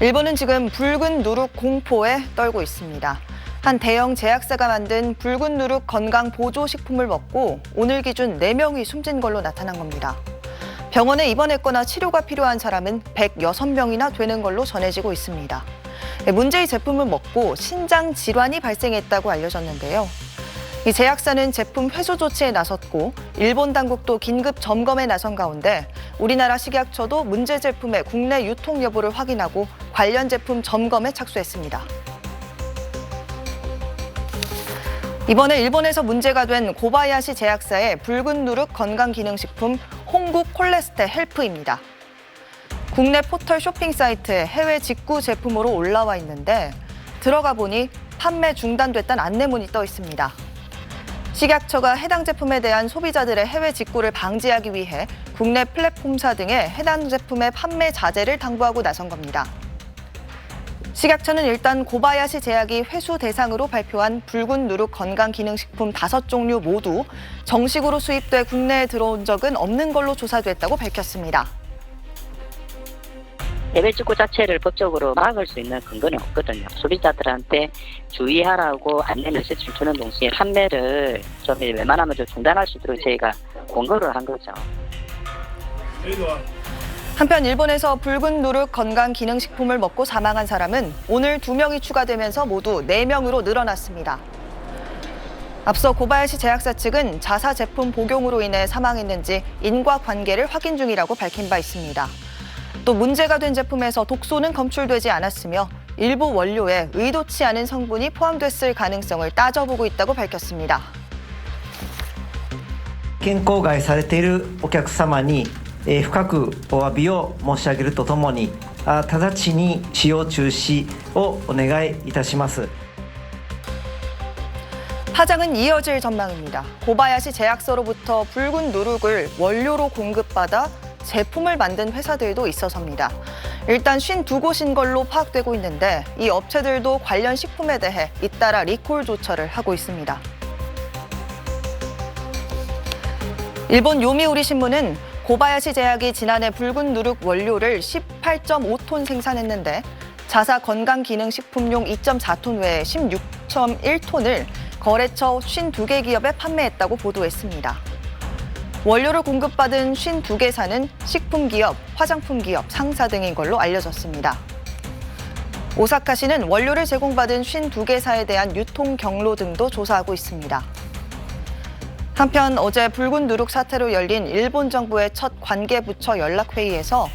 일본은 지금 붉은 누룩 공포에 떨고 있습니다. 한 대형 제약사가 만든 붉은 누룩 건강 보조 식품을 먹고 오늘 기준 4명이 숨진 걸로 나타난 겁니다. 병원에 입원했거나 치료가 필요한 사람은 106명이나 되는 걸로 전해지고 있습니다. 문제의 제품을 먹고 신장 질환이 발생했다고 알려졌는데요. 이 제약사는 제품 회수 조치에 나섰고 일본 당국도 긴급 점검에 나선 가운데 우리나라 식약처도 문제 제품의 국내 유통 여부를 확인하고 관련 제품 점검에 착수했습니다. 이번에 일본에서 문제가 된 고바야시 제약사의 붉은 누룩 건강기능식품 홍국 콜레스테 헬프입니다. 국내 포털 쇼핑 사이트에 해외 직구 제품으로 올라와 있는데 들어가 보니 판매 중단됐다는 안내문이 떠 있습니다. 식약처가 해당 제품에 대한 소비자들의 해외 직구를 방지하기 위해 국내 플랫폼사 등에 해당 제품의 판매 자제를 당부하고 나선 겁니다. 식약처는 일단 고바야시 제약이 회수 대상으로 발표한 붉은 누룩 건강기능식품 5종류 모두 정식으로 수입돼 국내에 들어온 적은 없는 걸로 조사됐다고 밝혔습니다. 해외 직구 자체를 법적으로 막을 수 있는 근거는 없거든요. 소비자들한테 주의하라고 안내 메시지를 주는 동시에 판매를 좀 웬만하면 좀 중단할 수 있도록 저희가 권고를 한 거죠. 한편 일본에서 붉은 누룩 건강기능식품을 먹고 사망한 사람은 오늘 2명이 추가되면서 모두 4명으로 늘어났습니다. 앞서 고바야시 제약사 측은 자사 제품 복용으로 인해 사망했는지 인과관계를 확인 중이라고 밝힌 바 있습니다. 또 문제가 된 제품에서 독소는 검출되지 않았으며 일부 원료에 의도치 않은 성분이 포함됐을 가능성을 따져보고 있다고 밝혔습니다. 健康害されているお客様に深くお詫びを申し上げるとともに直ちに使用中止をお願いいたします。 파장은 이어질 전망입니다. 고바야시 제약사로부터 붉은 누룩을 원료로 공급받아 제품을 만든 회사들도 있어서입니다. 일단 52곳인 걸로 파악되고 있는데 이 업체들도 관련 식품에 대해 잇따라 리콜 조처를 하고 있습니다. 일본 요미우리 신문은 고바야시 제약이 지난해 붉은 누룩 원료를 18.5톤 생산했는데 자사 건강기능식품용 2.4톤 외에 16.1톤을 거래처 52개 기업에 판매했다고 보도했습니다. 원료를 공급받은 52개사는 식품기업, 화장품기업, 상사 등인 걸로 알려졌습니다. 오사카시는 원료를 제공받은 52개사에 대한 유통 경로 등도 조사하고 있습니다. 한편 어제 붉은 누룩 사태로 열린 일본 정부의 첫 관계부처 연락회의에서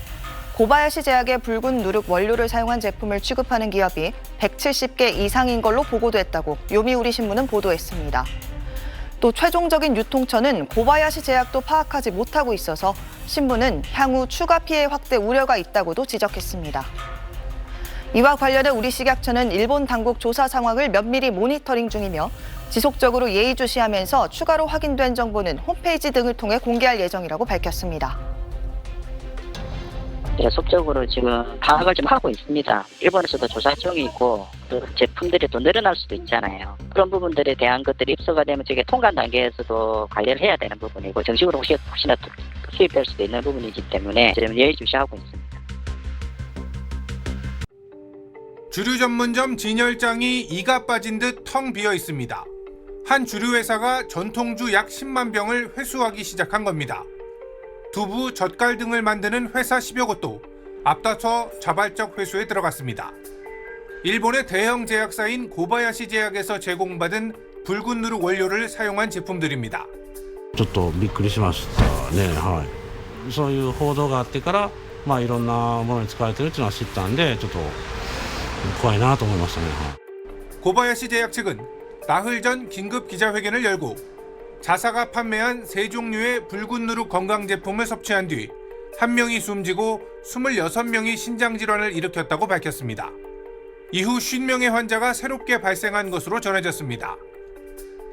고바야시 제약의 붉은 누룩 원료를 사용한 제품을 취급하는 기업이 170개 이상인 걸로 보고됐다고 요미우리 신문은 보도했습니다. 또 최종적인 유통처는 고바야시 제약도 파악하지 못하고 있어서 신문은 향후 추가 피해 확대 우려가 있다고도 지적했습니다. 이와 관련해 우리 식약처는 일본 당국 조사 상황을 면밀히 모니터링 중이며 지속적으로 예의주시하면서 추가로 확인된 정보는 홈페이지 등을 통해 공개할 예정이라고 밝혔습니다. 계속적으로 지금 파악을 좀 하고 있습니다. 일본에서도 조사 중이고 또 제품들이 또 늘어날 수도 있잖아요. 그런 부분들에 대한 것들이 입수가 되면 저게 통관 단계에서도 관리를 해야 되는 부분이고 정식으로 혹시나 수입될 수도 있는 부분이기 때문에 지금 예의주시하고 있습니다. 주류 전문점 진열장이 이가 빠진 듯 텅 비어 있습니다. 한 주류 회사가 전통주 약 10만 병을 회수하기 시작한 겁니다. 두부, 젓갈 등을 만드는 회사 10여 곳도 앞다퉈 자발적 회수에 들어갔습니다. 일본의 대형 제약사인 고바야시 제약에서 제공받은 붉은 누룩 원료를 사용한 제품들입니다. ちょっとびっくりしましたね。はい。そういう報道があってから、いろんなものに使われてるっていうのは知ったんで、ちょっと怖いなと思いましたね。고바야시 제약 측은 나흘 전 긴급 기자회견을 열고 자사가 판매한 3종류의 붉은 누룩 건강 제품을 섭취한 뒤 1명이 숨지고 26명이 신장질환을 일으켰다고 밝혔습니다. 이후 50명의 환자가 새롭게 발생한 것으로 전해졌습니다.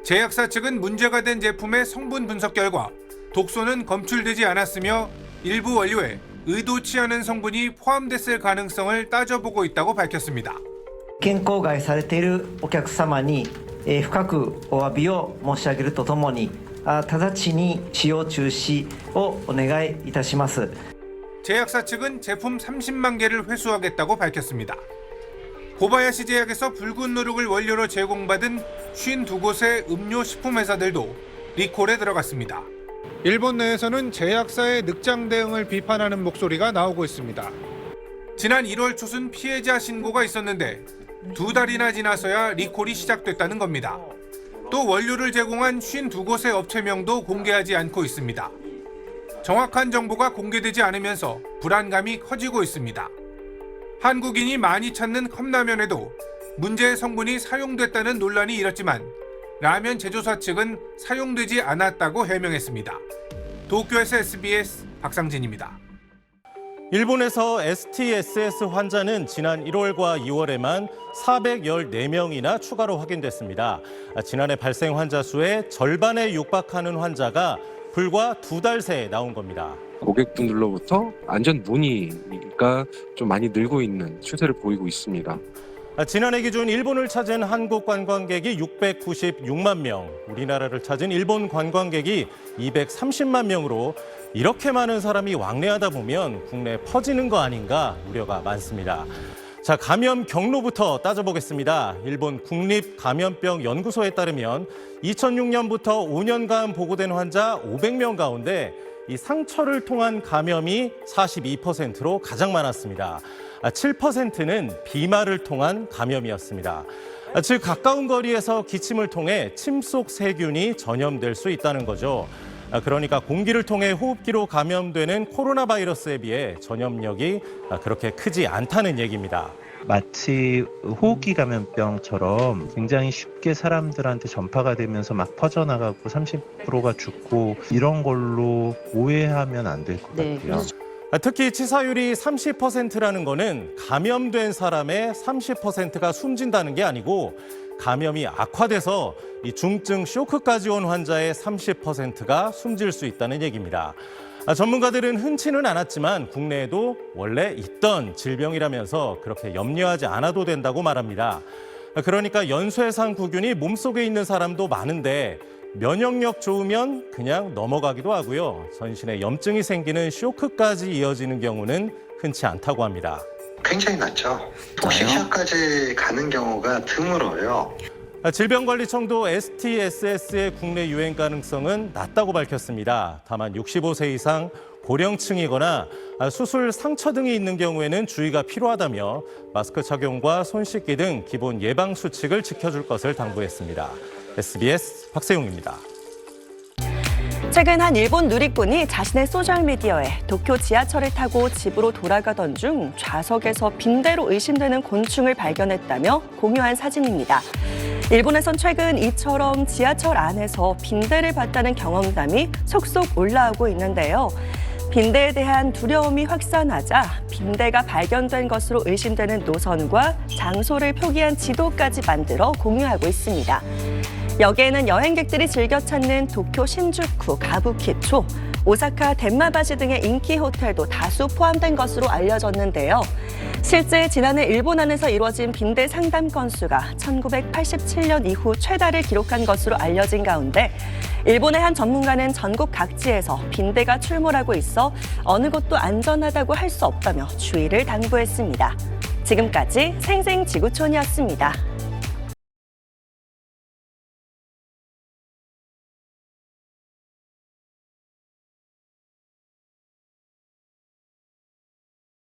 제약사 측은 문제가 된 제품의 성분 분석 결과 독소는 검출되지 않았으며 일부 원료에 의도치 않은 성분이 포함됐을 가능성을 따져보고 있다고 밝혔습니다. 健康害されているお客様に深くお詫びを申し上げるとともに直ちに使用中止をお願いいたします。 제약사 측은 제품 30만 개를 회수하겠다고 밝혔습니다. 고바야시 제약에서 붉은 누룩을 원료로 제공받은 52곳의 음료 식품 회사들도 리콜에 들어갔습니다. 일본 내에서는 제약사의 늑장 대응을 비판하는 목소리가 나오고 있습니다. 지난 1월 초순 피해자 신고가 있었는데 2달이나 지나서야 리콜이 시작됐다는 겁니다. 또 원료를 제공한 52곳의 업체명도 공개하지 않고 있습니다. 정확한 정보가 공개되지 않으면서 불안감이 커지고 있습니다. 한국인이 많이 찾는 컵라면에도 문제의 성분이 사용됐다는 논란이 일었지만 라면 제조사 측은 사용되지 않았다고 해명했습니다. 도쿄에서 SBS 박상진입니다. 일본에서 STSS 환자는 지난 1월과 2월에만 414명이나 추가로 확인됐습니다. 지난해 발생 환자 수의 절반에 육박하는 환자가 불과 2달 새에 나온 겁니다. 고객분들로부터 안전 문의가 좀 많이 늘고 있는 추세를 보이고 있습니다. 지난해 기준 일본을 찾은 한국 관광객이 696만 명, 우리나라를 찾은 일본 관광객이 230만 명으로 이렇게 많은 사람이 왕래하다 보면 국내에 퍼지는 거 아닌가 우려가 많습니다. 자, 감염 경로부터 따져보겠습니다. 일본 국립감염병 연구소에 따르면 2006년부터 5년간 보고된 환자 500명 가운데 이 상처를 통한 감염이 42%로 가장 많았습니다. 7%는 비말을 통한 감염이었습니다. 즉 가까운 거리에서 기침을 통해 침 속 세균이 전염될 수 있다는 거죠. 그러니까 공기를 통해 호흡기로 감염되는 코로나 바이러스에 비해 전염력이 그렇게 크지 않다는 얘기입니다. 마치 호흡기 감염병처럼 굉장히 쉽게 사람들한테 전파가 되면서 막 퍼져나가고 30%가 죽고 이런 걸로 오해하면 안 될 것 같아요. 특히 치사율이 30%라는 거는 감염된 사람의 30%가 숨진다는 게 아니고 감염이 악화돼서 이 중증 쇼크까지 온 환자의 30%가 숨질 수 있다는 얘기입니다. 전문가들은 흔치는 않았지만 국내에도 원래 있던 질병이라면서 그렇게 염려하지 않아도 된다고 말합니다. 그러니까 연쇄상 구균이 몸속에 있는 사람도 많은데 면역력 좋으면 그냥 넘어가기도 하고요. 전신에 염증이 생기는 쇼크까지 이어지는 경우는 흔치 않다고 합니다. 굉장히 낮죠. 독식샷까지 가는 경우가 드물어요. 질병관리청도 STSS의 국내 유행 가능성은 낮다고 밝혔습니다. 다만 65세 이상 고령층이거나 수술 상처 등이 있는 경우에는 주의가 필요하다며 마스크 착용과 손 씻기 등 기본 예방 수칙을 지켜줄 것을 당부했습니다. SBS 박세용입니다. 최근 한 일본 누리꾼이 자신의 소셜미디어에 도쿄 지하철을 타고 집으로 돌아가던 중 좌석에서 빈대로 의심되는 곤충을 발견했다며 공유한 사진입니다. 일본에선 최근 이처럼 지하철 안에서 빈대를 봤다는 경험담이 속속 올라오고 있는데요. 빈대에 대한 두려움이 확산하자 빈대가 발견된 것으로 의심되는 노선과 장소를 표기한 지도까지 만들어 공유하고 있습니다. 여기에는 여행객들이 즐겨 찾는 도쿄 신주쿠 가부키초, 오사카 덴마바시 등의 인기 호텔도 다수 포함된 것으로 알려졌는데요. 실제 지난해 일본 안에서 이루어진 빈대 상담 건수가 1987년 이후 최다를 기록한 것으로 알려진 가운데 일본의 한 전문가는 전국 각지에서 빈대가 출몰하고 있어 어느 곳도 안전하다고 할 수 없다며 주의를 당부했습니다. 지금까지 생생지구촌이었습니다.